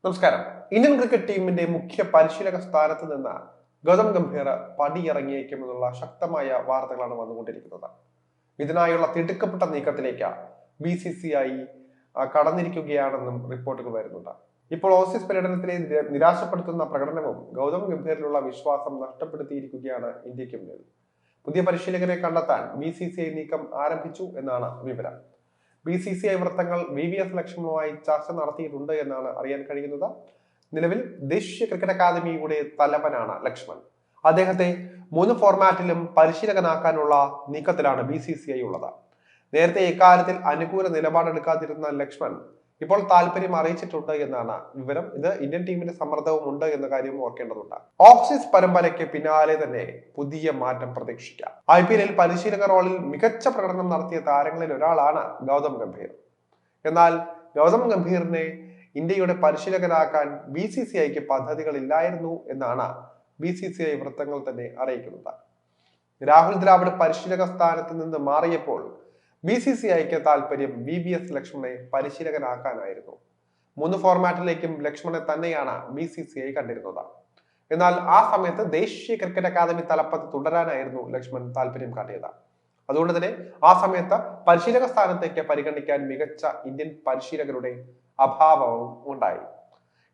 നമസ്കാരം. Indian cricket ടീമിന്റെ മുഖ്യ പരിശീലക സ്ഥാനത്ത് നിന്ന് ഗൗതം ഗംഭീർ പടിയിറങ്ങിയേക്കുമെന്നുള്ള ശക്തമായ വാർത്തകളാണ് വന്നുകൊണ്ടിരിക്കുന്നത്. ഇതിനായുള്ള തിടുക്കപ്പെട്ട നീക്കത്തിലേക്ക് BCCI കടന്നിരിക്കുകയാണെന്നും റിപ്പോർട്ടുകൾ വരുന്നുണ്ട്. ഇപ്പോൾ ഓസീസ് പര്യടനത്തിലെ നിരാശപ്പെടുത്തുന്ന പ്രകടനവും ഗൗതം ഗംഭീറിലുള്ള വിശ്വാസം നഷ്ടപ്പെടുത്തിയിരിക്കുകയാണ് ഇന്ത്യക്ക് മുന്നിൽ. പുതിയ പരിശീലകനെ കണ്ടെത്താൻ BCCI നീക്കം ആരംഭിച്ചു എന്നാണ് വിവരം. BCCI വൃത്തങ്ങൾ VVS ലക്ഷ്മണുമായി ചർച്ച നടത്തിയിട്ടുണ്ട് എന്നാണ് അറിയാൻ കഴിയുന്നത്. നിലവിൽ ദേശീയ ക്രിക്കറ്റ് അക്കാദമിയുടെ തലവനാണ് ലക്ഷ്മൺ. അദ്ദേഹത്തെ 3 ഫോർമാറ്റിലും പരിശീലകനാക്കാനുള്ള നീക്കത്തിലാണ് BCCI ഉള്ളത്. നേരത്തെ ഇക്കാര്യത്തിൽ അനുകൂല നിലപാടെടുക്കാതിരുന്ന ലക്ഷ്മൺ ഇപ്പോൾ താല്പര്യം അറിയിച്ചിട്ടുണ്ട് എന്നാണ് വിവരം. ഇത് ഇന്ത്യൻ ടീമിന്റെ സമ്മർദ്ദവും ഉണ്ട് എന്ന കാര്യം ഓർക്കേണ്ടതുണ്ട്. ഓസീസ് പരമ്പരയ്ക്ക് പിന്നാലെ തന്നെ പുതിയ മാറ്റം പ്രതീക്ഷിക്കാം. IPL പരിശീലക റോളിൽ മികച്ച പ്രകടനം നടത്തിയ താരങ്ങളിൽ ഒരാളാണ് ഗൗതം ഗംഭീർ. എന്നാൽ ഗൗതം ഗംഭീറിനെ ഇന്ത്യയുടെ പരിശീലകനാക്കാൻ BCCIക്ക് പദ്ധതികളില്ലായിരുന്നു എന്നാണ് BCCI വൃത്തങ്ങൾ തന്നെ അറിയിക്കുന്നത്. രാഹുൽ ദ്രാവിഡ് പരിശീലക സ്ഥാനത്ത് നിന്ന് മാറിയപ്പോൾ BCCIക്ക് താല്പര്യം VVS ലക്ഷ്മണനെ പരിശീലകനാക്കാനായിരുന്നു. 3 ഫോർമാറ്റിലേക്കും ലക്ഷ്മണനെ തന്നെയാണ് BCCI കണ്ടിരുന്നത്. എന്നാൽ ആ സമയത്ത് ദേശീയ ക്രിക്കറ്റ് അക്കാദമി തലപ്പത്ത് തുടരാനായിരുന്നു ലക്ഷ്മൺ താല്പര്യം കാട്ടിയത്. അതുകൊണ്ട് തന്നെ ആ സമയത്ത് പരിശീലക സ്ഥാനത്തേക്ക് പരിഗണിക്കാൻ മികച്ച ഇന്ത്യൻ പരിശീലകരുടെ അഭാവവും ഉണ്ടായി.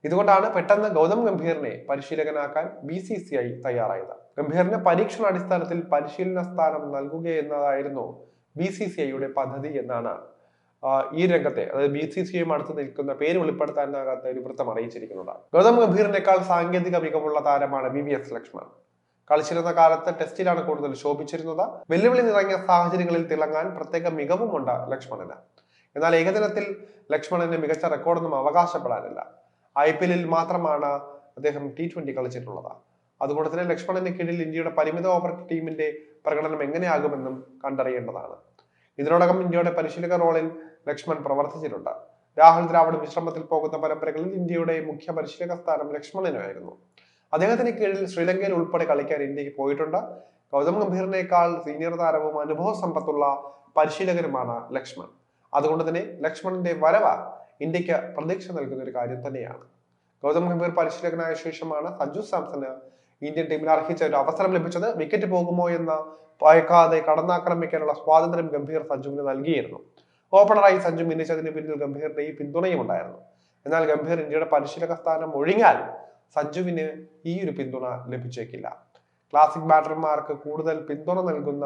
ഇതുകൊണ്ടാണ് പെട്ടെന്ന് ഗൗതം ഗംഭീറിനെ പരിശീലകനാക്കാൻ BCCI തയ്യാറായത്. ഗംഭീറിന് പരീക്ഷണാടിസ്ഥാനത്തിൽ പരിശീലന സ്ഥാനം നൽകുക എന്നതായിരുന്നു BCCIയുടെ പദ്ധതി എന്നാണ് ഈ രംഗത്തെ, അതായത് BCCI അടുത്ത് നിൽക്കുന്ന പേര് വെളിപ്പെടുത്താനാകാത്ത ഒരു വൃത്തം അറിയിച്ചിരിക്കുന്നത്. ഗൗതം ഗംഭീറിനേക്കാൾ സാങ്കേതിക മികവുള്ള താരമാണ് VVS ലക്ഷ്മൺ. കളിച്ചിരുന്ന കാലത്ത് ടെസ്റ്റിലാണ് കൂടുതൽ ശോഭിച്ചിരുന്നത്. വെല്ലുവിളി നിറഞ്ഞ സാഹചര്യങ്ങളിൽ തിളങ്ങാൻ പ്രത്യേക മികവുമുണ്ട് ലക്ഷ്മണന്. എന്നാൽ ഏകദിനത്തിൽ ലക്ഷ്മണന് മികച്ച റെക്കോർഡൊന്നും അവകാശപ്പെടാനില്ല. IPL മാത്രമാണ് അദ്ദേഹം T20 കളിച്ചിട്ടുള്ളത്. അതുകൊണ്ട് തന്നെ ലക്ഷ്മണന് കീഴിൽ ഇന്ത്യയുടെ പരിമിത ഓവർ ടീമിന്റെ പ്രകടനം എങ്ങനെയാകുമെന്നും കണ്ടറിയേണ്ടതാണ്. ഇതിനോടകം ഇന്ത്യയുടെ പരിശീലക റോളിൽ ലക്ഷ്മൺ പ്രവർത്തിച്ചിട്ടുണ്ട്. രാഹുൽ ദ്രാവിഡ് വിശ്രമത്തിൽ പോകുന്ന പരമ്പരകളിൽ ഇന്ത്യയുടെ മുഖ്യ പരിശീലക സ്ഥാനം ലക്ഷ്മണനായിരുന്നു. അദ്ദേഹത്തിന് കീഴിൽ ശ്രീലങ്കയിൽ ഉൾപ്പെടെ കളിക്കാൻ ഇന്ത്യക്ക് പോയിട്ടുണ്ട്. ഗൗതം ഗംഭീറിനേക്കാൾ സീനിയർ താരവും അനുഭവ സമ്പത്തുള്ള പരിശീലകനുമാണ് ലക്ഷ്മൺ. അതുകൊണ്ട് തന്നെ ലക്ഷ്മണന്റെ വരവ് ഇന്ത്യക്ക് പ്രതീക്ഷ നൽകുന്ന ഒരു കാര്യം തന്നെയാണ്. ഗൗതം ഗംഭീർ പരിശീലകനായ ശേഷമാണ് സഞ്ജു സാംസന് ഇന്ത്യൻ ടീമിൽ അർഹിച്ച ഒരു അവസരം ലഭിച്ചത്. വിക്കറ്റ് പോകുമോ എന്ന ഭയക്കാതെ കടന്നാക്രമിക്കാനുള്ള സ്വാതന്ത്ര്യം ഗംഭീർ സഞ്ജുവിന് നൽകിയിരുന്നു. ഓപ്പണറായി സഞ്ജു മിന്നിച്ചതിന് പിന്നിൽ ഗംഭീറിന്റെ ഈ പിന്തുണയും ഉണ്ടായിരുന്നു. എന്നാൽ ഗംഭീർ ഇന്ത്യയുടെ പരിശീലക സ്ഥാനം ഒഴിഞ്ഞാൽ സഞ്ജുവിന് ഈ ഒരു പിന്തുണ ലഭിച്ചേക്കില്ല. ക്ലാസിക് ബാറ്റർമാർക്ക് കൂടുതൽ പിന്തുണ നൽകുന്ന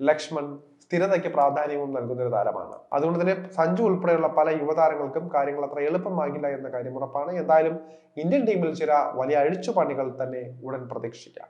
ലക്ഷ്മൺ സ്ഥിരതയ്ക്ക് പ്രാധാന്യവും നൽകുന്ന ഒരു താരമാണ്. അതുകൊണ്ട് തന്നെ സഞ്ജു ഉൾപ്പെടെയുള്ള പല യുവതാരങ്ങൾക്കും കാര്യങ്ങൾ അത്ര എളുപ്പമാകില്ല എന്ന കാര്യം ഉറപ്പാണ്. എന്തായാലും ഇന്ത്യൻ ടീമിൽ ചില വലിയ അഴിച്ചുപണികൾ തന്നെ ഉടൻ പ്രതീക്ഷിക്കാം.